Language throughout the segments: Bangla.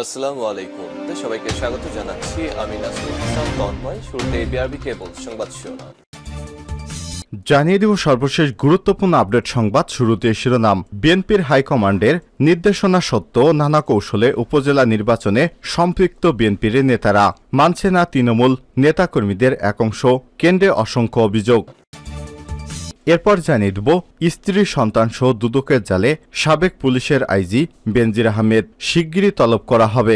আসসালামু আলাইকুম। সবাইকে স্বাগত জানাচ্ছি। আমি নাসরুল ইসলাম তন্ময়। শুরুতে বিআরবি কেবল সংবাদ শিরোনাম। জানিয়ে দিব সর্বশেষ গুরুত্বপূর্ণ আপডেট সংবাদ। শুরুতে শিরোনাম। বিএনপির হাইকমান্ডের নির্দেশনা সত্ত্বেও নানা কৌশলে উপজেলা নির্বাচনে সম্পৃক্ত বিএনপির নেতারা, মানছে না তৃণমূল নেতাকর্মীদের এক অংশ, কেন্দ্রে অসংখ্য অভিযোগ। এরপর জানিয়ে দেব স্ত্রী সন্তানসহ দুদকের জালে সাবেক পুলিশের আইজি বেনজির আহমেদ, শিগগিরই তলব করা হবে।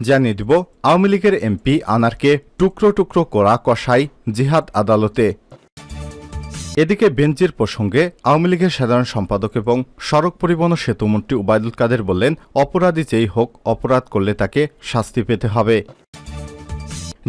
জানিয়ে দিব আওয়ামী লীগের এমপি আনারকে টুকরো টুকরো করা কসাই জিহাদ আদালতে। এদিকে বেনজির প্রসঙ্গে আওয়ামী লীগের সাধারণ সম্পাদক এবং সড়ক পরিবহন ও সেতুমন্ত্রী ওবায়দুল কাদের বললেন, অপরাধী যেই হোক, অপরাধ করলে তাকে শাস্তি পেতে হবে।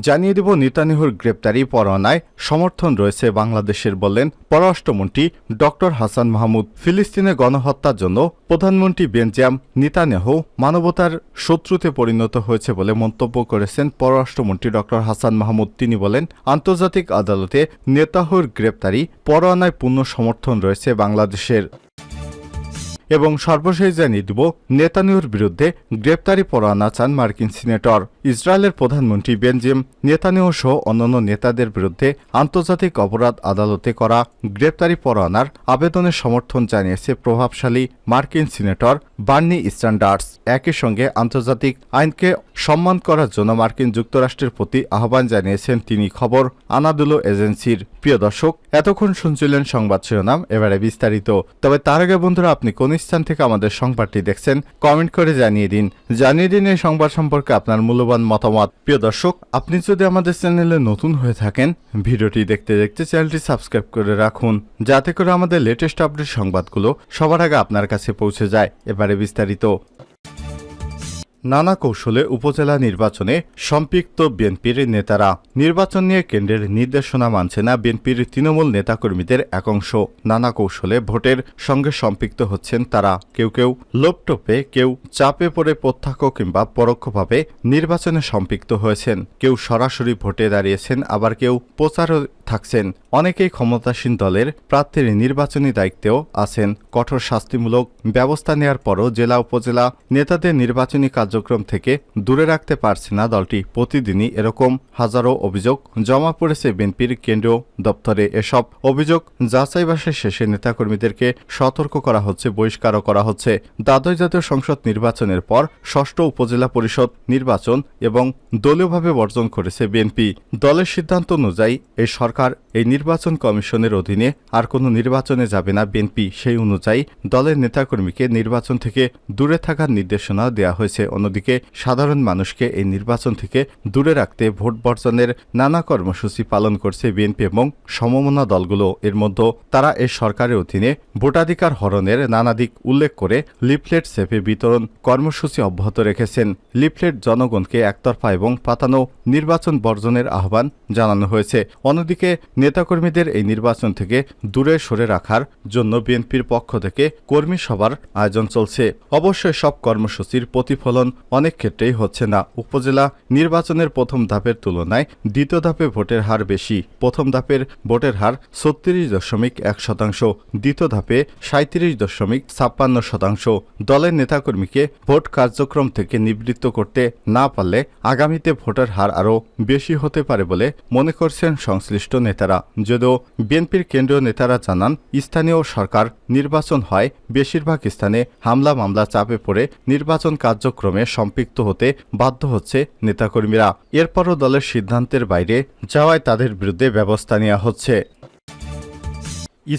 জানিয়ে দিব নেতানিয়াহুর গ্রেপ্তারি পরোয়ানায় সমর্থন রয়েছে বাংলাদেশের, বললেন পররাষ্ট্রমন্ত্রী ড হাসান মাহমুদ। ফিলিস্তিনে গণহত্যার জন্য প্রধানমন্ত্রী বেঞ্জামিন নেতানিয়াহু মানবতার শত্রুতে পরিণত হয়েছে বলে মন্তব্য করেছেন পররাষ্ট্রমন্ত্রী ড হাসান মাহমুদ। তিনি বলেন, আন্তর্জাতিক আদালতে নেতানিয়াহুর গ্রেপ্তারি পরোয়ানায় পূর্ণ সমর্থন রয়েছে বাংলাদেশের। এবং সর্বশেষ জানিয়ে দিব নেতানিয়াহুর বিরুদ্ধে গ্রেপ্তারি পরোয়ানা চান মার্কিন সিনেটর। ইসরায়েলের প্রধানমন্ত্রী বেঞ্জামিন নেতানিয়াহু সহ অন্যান্য নেতাদের বিরুদ্ধে আন্তর্জাতিক অপরাধ আদালতে করা গ্রেপ্তারি পরোয়ানার আবেদনের সমর্থন জানিয়েছে প্রভাবশালী মার্কিন সিনেটর বার্নি স্যান্ডার্স। একই সঙ্গে আন্তর্জাতিক আইনকে সম্মান করার জন্য মার্কিন যুক্তরাষ্ট্রের প্রতি আহ্বান জানিয়েছেন তিনি। খবর আনাদুলো এজেন্সির। প্রিয় দর্শক, এতক্ষণ শুনছিলেন সংবাদ শিরোনাম, এবারে বিস্তারিত। তবে তার আগে বন্ধুরা, আপনি কোন স্থান থেকে আমাদের সংবাদটি দেখছেন কমেন্ট করে জানিয়ে দিন এই সংবাদ সম্পর্কে আপনার মূল্যবান মতামত। প্রিয় দর্শক, আপনি যদি আমাদের চ্যানেলে নতুন হয়ে থাকেন, ভিডিওটি দেখতে দেখতে চ্যানেলটি সাবস্ক্রাইব করে রাখুন, যাতে করে আমাদের লেটেস্ট আপডেট সংবাদগুলো সবার আগে আপনার কাছে পৌঁছে যায়। এবারে বিস্তারিত। নানা কৌশলে উপজেলা নির্বাচনে সম্পৃক্ত বিএনপির নেতারা, নির্বাচন নিয়ে কেন্দ্রের নির্দেশনা মানছে না বিএনপির তৃণমূল নেতাকর্মীদের এক অংশ। নানা কৌশলে ভোটের সঙ্গে সম্পৃক্ত হচ্ছেন তারা। কেউ কেউ লোপটোপে, কেউ চাপে পড়ে প্রত্যক্ষ কিংবা পরোক্ষভাবে নির্বাচনে সম্পৃক্ত হয়েছেন। কেউ সরাসরি ভোটে দাঁড়িয়েছেন, আবার কেউ প্রচারও থাকছেন। অনেকেই ক্ষমতাসীন দলের প্রার্থীর নির্বাচনী দায়িত্বেও আছেন। কঠোর শাস্তিমূলক ব্যবস্থা নেওয়ার পরও জেলা উপজেলা নেতাদের নির্বাচনী কার্যক্রম থেকে দূরে রাখতে পারছে না দলটি। প্রতিদিনই এরকম হাজারো অভিযোগ জমা পড়েছে বিএনপির কেন্দ্রীয় দপ্তরে। এসব অভিযোগ যাচাই বাছাই শেষে নেতাকর্মীদেরকে সতর্ক করা হচ্ছে, বহিষ্কারও করা হচ্ছে। দ্বাদশ জাতীয় সংসদ নির্বাচনের পর ষষ্ঠ উপজেলা পরিষদ নির্বাচন এবং দলীয়ভাবে বর্জন করেছে বিএনপি। দলের সিদ্ধান্ত অনুযায়ী এই সরকার এই নির্বাচন কমিশনের অধীনে আর কোনো নির্বাচনে যাবে না বিএনপি। সেই অনুযায়ী দলের নেতাকর্মীকে নির্বাচন থেকে দূরে থাকার নির্দেশনা দেওয়া হয়েছে। অন্যদিকে সাধারণ মানুষকে এই নির্বাচন থেকে দূরে রাখতে ভোট বর্জনের নানা কর্মসূচি পালন করছে বিএনপি এবং সমমনা দলগুলো। এর মধ্যে তারা এই সরকারের অধীনে ভোটাধিকার হরণের নানা দিক উল্লেখ করে লিফলেট চেপে বিতরণ কর্মসূচি অব্যাহত রেখেছেন। লিফলেট জনগণকে একতরফা এবং পাতানো নির্বাচন বর্জনের আহ্বান জানানো হয়েছে। অন্যদিকে নেতাকর্মীদের এই নির্বাচন থেকে দূরে সরে রাখার জন্য বিএনপির পক্ষ থেকে কর্মী সভার আয়োজন চলছে। অবশ্যই সব কর্মসূচির প্রতিফলন অনেক ক্ষেত্রেই হচ্ছে না। উপজেলা নির্বাচনের প্রথম ধাপের তুলনায় দ্বিতীয় ধাপে ভোটের হার বেশি। প্রথম ধাপের ভোটের হার 36.1%, দ্বিতীয় ধাপে 37.56%। দলের নেতাকর্মীকে ভোট কার্যক্রম থেকে নিবৃত্ত করতে না পারলে আগামীতে ভোটের হার আরও বেশি হতে পারে বলে মনে করছেন সংশ্লিষ্ট নেতারা। যদিও বিএনপির কেন্দ্রীয় নেতারা জানান, স্থানীয় সরকার নির্বাচন হয়, বেশিরভাগ স্থানে হামলা মামলা চাপে পড়ে নির্বাচন কার্যক্রমে সম্পৃক্ত হতে বাধ্য হচ্ছে নেতাকর্মীরা। এরপরও দলের সিদ্ধান্তের বাইরে যাওয়ায় তাদের বিরুদ্ধে ব্যবস্থা নেওয়া হচ্ছে।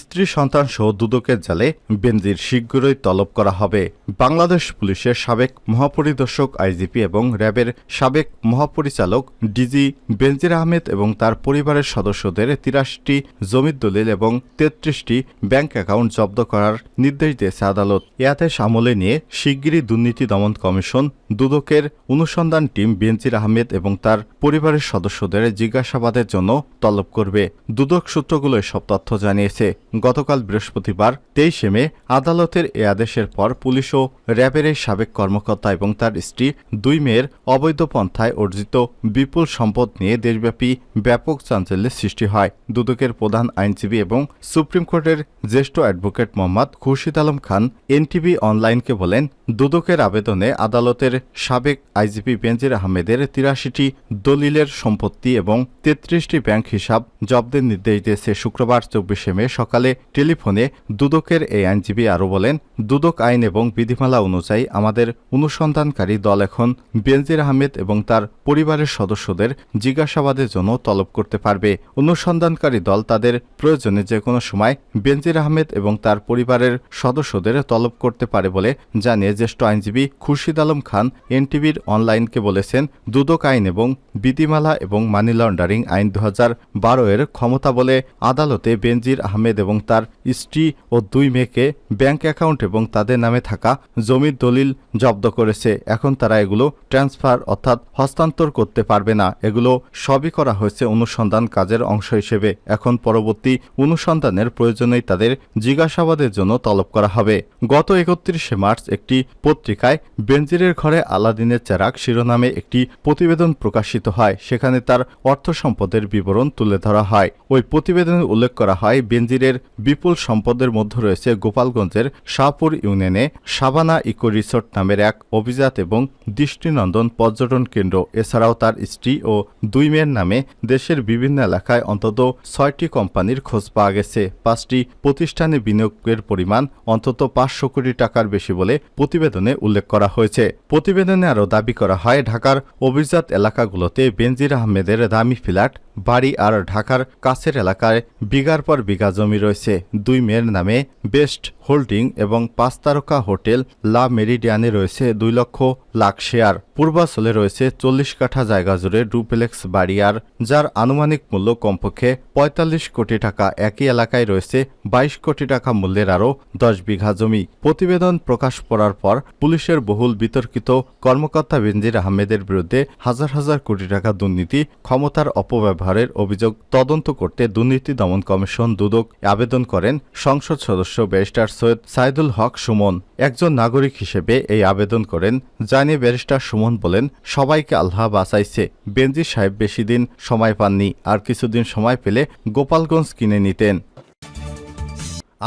স্ত্রী সন্তান সহ দুদকের জালে বেনজির, শীঘ্রই তলব করা হবে। বাংলাদেশ পুলিশের সাবেক মহাপরিদর্শক আইজিপি এবং র্যাবের সাবেক মহাপরিচালক ডিজি বেনজির আহমেদ এবং তার পরিবারের সদস্যদের 83টি জমির দলিল এবং 33টি ব্যাংক অ্যাকাউন্ট জব্দ করার নির্দেশ দিয়েছে আদালত। এ আদেশ আমলে নিয়ে শিগগিরই দুর্নীতি দমন কমিশন দুদকের অনুসন্ধান টিম বেনজির আহমেদ এবং তার পরিবারের সদস্যদের জিজ্ঞাসাবাদের জন্য তলব করবে। দুদক সূত্রগুলো এসব তথ্য জানিয়েছে। গতকাল বৃহস্পতিবার 23 মে আদালতের এ আদেশের পর পুলিশ ও র্যাবের এই সাবেক কর্মকর্তা এবং তার স্ত্রী 2 মেয়ের অবৈধ পন্থায় অর্জিত বিপুল সম্পদ নিয়ে দেশব্যাপী ব্যাপক চাঞ্চল্যের সৃষ্টি হয়। দুদকের প্রধান আইনজীবী এবং সুপ্রিম কোর্টের জ্যেষ্ঠ অ্যাডভোকেট মোহাম্মদ খুরশিদ আলম খান এনটিভি অনলাইনকে বলেন, দুদকের আবেদনে আদালতের সাবেক আইজিপি বেনজির আহমেদের 83টি দলিলের সম্পত্তি এবং 33টি ব্যাংক হিসাব জব্দের নির্দেশ দিয়েছে। শুক্রবার 24 মে সকালে টেলিফোনে দুদকের এই আইনজীবী আরও বলেন, দুদক আইন এবং বিধিমালা অনুযায়ী আমাদের অনুসন্ধানকারী দল এখন বেনজির আহমেদ এবং তার পরিবারের সদস্যদের জিজ্ঞাসাবাদের জন্য তলব করতে পারবে। অনুসন্ধানকারী দল তাদের প্রয়োজনে যে কোনো সময় বেনজির আহমেদ এবং তার পরিবারের সদস্যদের তলব করতে পারে বলে জানিয়ে জ্যেষ্ঠ আইনজীবী খুরশিদ আলম খান এনটিভির অনলাইনকে বলেছেন, দুদক আইন এবং বিধিমালা এবং মানি লন্ডারিং আইন 2012 এর ক্ষমতা বলে আদালতে বেনজির আহমেদ এবং তার স্ত্রী ও 2 মেয়েকে ব্যাংক অ্যাকাউন্ট এবং তাদের নামে থাকা জমির দলিল জব্দ করেছে। এখন তারা এগুলো ট্রান্সফার অর্থাৎ হস্তান্তর করতে পারবে না। এগুলো সবই করা হয়েছে অনুসন্ধান কাজের অংশ হিসেবে। এখন পরবর্তী অনুসন্ধানের প্রয়োজনেই তাদের জিজ্ঞাসাবাদের জন্য তলব করা হবে। গত 31 মার্চ একটি পত্রিকায় বেনজিরের ঘরে আলাদিনের চেরাগ শিরোনামে একটি প্রতিবেদন প্রকাশিত হয়। সেখানে তার অর্থ সম্পদের বিবরণ তুলে ধরা হয়। ওই প্রতিবেদনে উল্লেখ করা হয়, বেনজিরের বিপুল সম্পদের মধ্যে রয়েছে গোপালগঞ্জের শাহপুর ইউনিয়নে সাবানা ইকো রিসোর্ট নামের এক অভিজাত এবং দৃষ্টিনন্দন পর্যটন কেন্দ্র। এছাড়াও তার স্ত্রী ও 2 মেয়ের নামে দেশের বিভিন্ন এলাকায় অন্তত 6টি কোম্পানির খোঁজ পাওয়া গেছে। 5টি প্রতিষ্ঠানে বিনিয়োগের পরিমাণ অন্তত 500 কোটি টাকার বেশি বলে প্রতিবেদনে উল্লেখ করা হয়েছে। প্রতিবেদনে আরও দাবি করা হয়, ঢাকার অভিজাত এলাকাগুলোতে বেনজির আহমেদের দামি ফ্ল্যাট, বাড়ি আর ঢাকার কাছের এলাকায় বিঘার পর বিঘা জমি রয়েছে। 2 মেয়ের নামে বেস্ট হোল্ডিং এবং 5 তারকা হোটেল লা মেরিডিয়ানে রয়েছে 2 লক্ষ লাখ শেয়ার। পূর্বাঞ্চলে রয়েছে 40 কাঠা জায়গা জুড়ে ডুপ্লেক্স বাড়ি আর যার আনুমানিক মূল্য কমপক্ষে 45 কোটি টাকা। একই এলাকায় রয়েছে 22 কোটি টাকা মূল্যের আরও 10 বিঘা জমি। প্রতিবেদন প্রকাশ করার পর পুলিশের বহুল বিতর্কিত কর্মকর্তা বেনজির আহমেদের বিরুদ্ধে হাজার হাজার কোটি টাকা দুর্নীতি, ক্ষমতার অপব্যবহারের অভিযোগ তদন্ত করতে দুর্নীতি দমন কমিশন দুদক আবেদন করেন সংসদ সদস্য ব্যারিস্টার সৈয়দ সাইদুল হক সুমন। একজন নাগরিক হিসেবে এই আবেদন করেন। জানিয়ে ব্যারিস্টার সুমন বলেন, সবাইকে আল্লাহ বাঁচাইছে। বেনজির সাহেব বেশি দিন সময় পাননি, আর কিছুদিন সময় পেলে গোপালগঞ্জ কিনে নিতেন।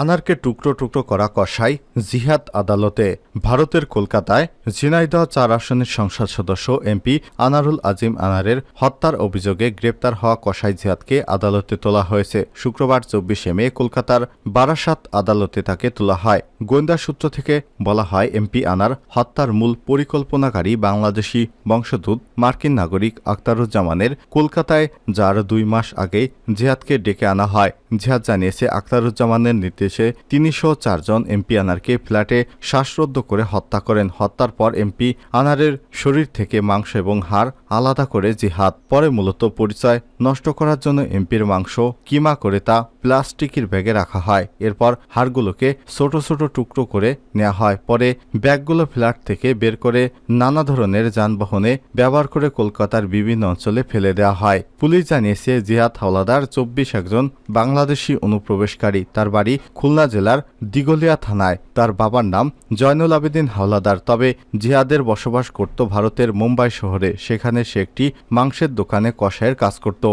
আনারকে টুকরো টুকরো করা কসাই জিহাদ আদালতে। ভারতের কলকাতায় ঝিনাইদহ 4 আসনের সংসদ সদস্য এমপি আনারুল আজিম আনারের হত্যার অভিযোগে গ্রেপ্তার হওয়া কসাই জিহাদকে আদালতে তোলা হয়েছে। শুক্রবার 24 মে কলকাতার বারাসাত আদালতে তাকে তোলা হয়। গোয়েন্দা সূত্র থেকে বলা হয়, এমপি আনার হত্যার মূল পরিকল্পনাকারী বাংলাদেশি বংশোদ্ভূত মার্কিন নাগরিক আখতারুজ্জামানের কলকাতায়, যার 2 মাস আগে জিহাদকে ডেকে আনা হয়। জিহাদ জানিয়েছে, আখতারুজ্জামানের নির্দেশে 304 জন এমপি আনারকে ফ্ল্যাটে শ্বাসরুদ্ধ করে হত্যা করেন। হত্যার পর এমপি আনারের শরীর থেকে মাংস এবং হাড় আলাদা করে জিহাদ। পরে মূলত পরিচয় নষ্ট করার জন্য এমপির মাংস কিমা করে তা প্লাস্টিকের ব্যাগে রাখা হয়। এরপর হাড়গুলোকে ছোট ছোট টুকরো করে নেওয়া হয়। পরে ব্যাগগুলো ফ্ল্যাট থেকে বের করে নানা ধরনের যানবাহনে ব্যবহার করে কলকাতার বিভিন্ন অঞ্চলে ফেলে দেওয়া হয়। পুলিশ জানিয়েছে, জিহাদ হাওলাদার 24 একজন বাংলাদেশি অনুপ্রবেশকারী। তার বাড়ি খুলনা জেলার দিঘলিয়া থানায়। তার বাবার নাম জয়নুল আবেদিন হাওলাদার। তবে জিহাদের বসবাস করত ভারতের মুম্বাই শহরে। সেখানে সে একটি মাংসের দোকানে কসাইয়ের কাজ করত।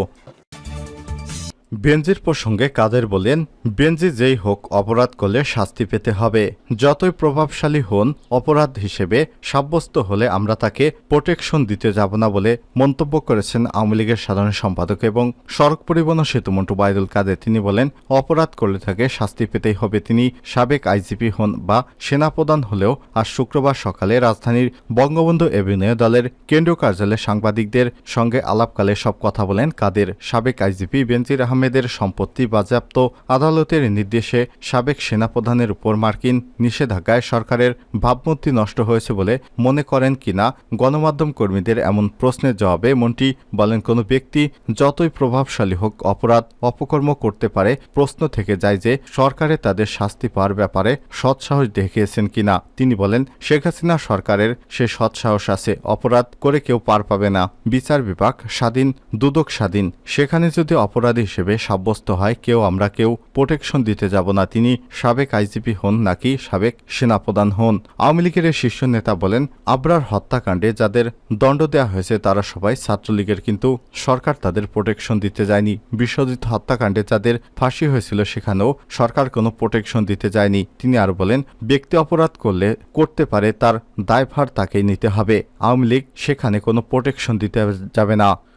বেনজির প্রসঙ্গে কাদের বলেন, বেনজির যেই হোক অপরাধ করলে শাস্তি পেতে হবে। যতই প্রভাবশালী হন, অপরাধ হিসেবে সাব্যস্ত হলে আমরা তাকে প্রোটেকশন দিতে যাব না বলে মন্তব্য করেছেন আওয়ামী লীগের সাধারণ সম্পাদক এবং সড়ক পরিবহন ও সেতুমন্ত্রী ওবায়দুল কাদের। তিনি বলেন, অপরাধ করলে তাকে শাস্তি পেতেই হবে। তিনি সাবেক আইজিপি হন বা সেনাপ্রধান হলেও আজ শুক্রবার সকালে রাজধানীর বঙ্গবন্ধু এভিনিউ দলের কেন্দ্রীয় কার্যালয়ে সাংবাদিকদের সঙ্গে আলাপকালে সব কথা বলেন কাদের। সাবেক আইজিপি বেনজির আহমেদের সম্পত্তি বাজেয়াপ্ত, আদালতের নির্দেশে সাবেক সেনাপ্রধানের উপর মার্কিন নিষেধাজ্ঞায় সরকারের ভাবমূর্তি নষ্ট হয়েছে বলে মনে করেন কিনা গণমাধ্যম কর্মীদের এমন প্রশ্নের জবাবে মন্ত্রী বলেন, কোনো ব্যক্তি যতই প্রভাবশালী হোক অপরাধ অপকর্ম করতে পারে। প্রশ্ন থেকে যায় যে সরকারে তাদের শাস্তি পাওয়ার ব্যাপারে সৎসাহস দেখিয়েছেন কিনা। তিনি বলেন, শেখ হাসিনা সরকারের সে সৎসাহস আছে। অপরাধ করে কেউ পার পাবে না। বিচার বিভাগ স্বাধীন, দুদক স্বাধীন। সেখানে যদি অপরাধী হিসেবে হিসেবে সাব্যস্ত হয় আমরা কেউ প্রোটেকশন দিতে যাব না, তিনি সাবেক আইজিপি হন নাকি সাবেক সেনাপ্রধান হন। আওয়ামী লীগের এই শীর্ষ নেতা বলেন, আবরার হত্যাকাণ্ডে যাদের দণ্ড দেওয়া হয়েছে তারা সবাই ছাত্রলীগের, কিন্তু সরকার তাদের প্রোটেকশন দিতে যায়নি। বিশ্বজিৎ হত্যাকাণ্ডে যাদের ফাঁসি হয়েছিল সেখানেও সরকার কোনো প্রোটেকশন দিতে যায়নি। তিনি আরো বলেন, ব্যক্তি অপরাধ করতে পারে, তার দায়ভার তাকেই নিতে হবে। আওয়ামী লীগ সেখানে কোনো প্রোটেকশন দিতে যাবে না।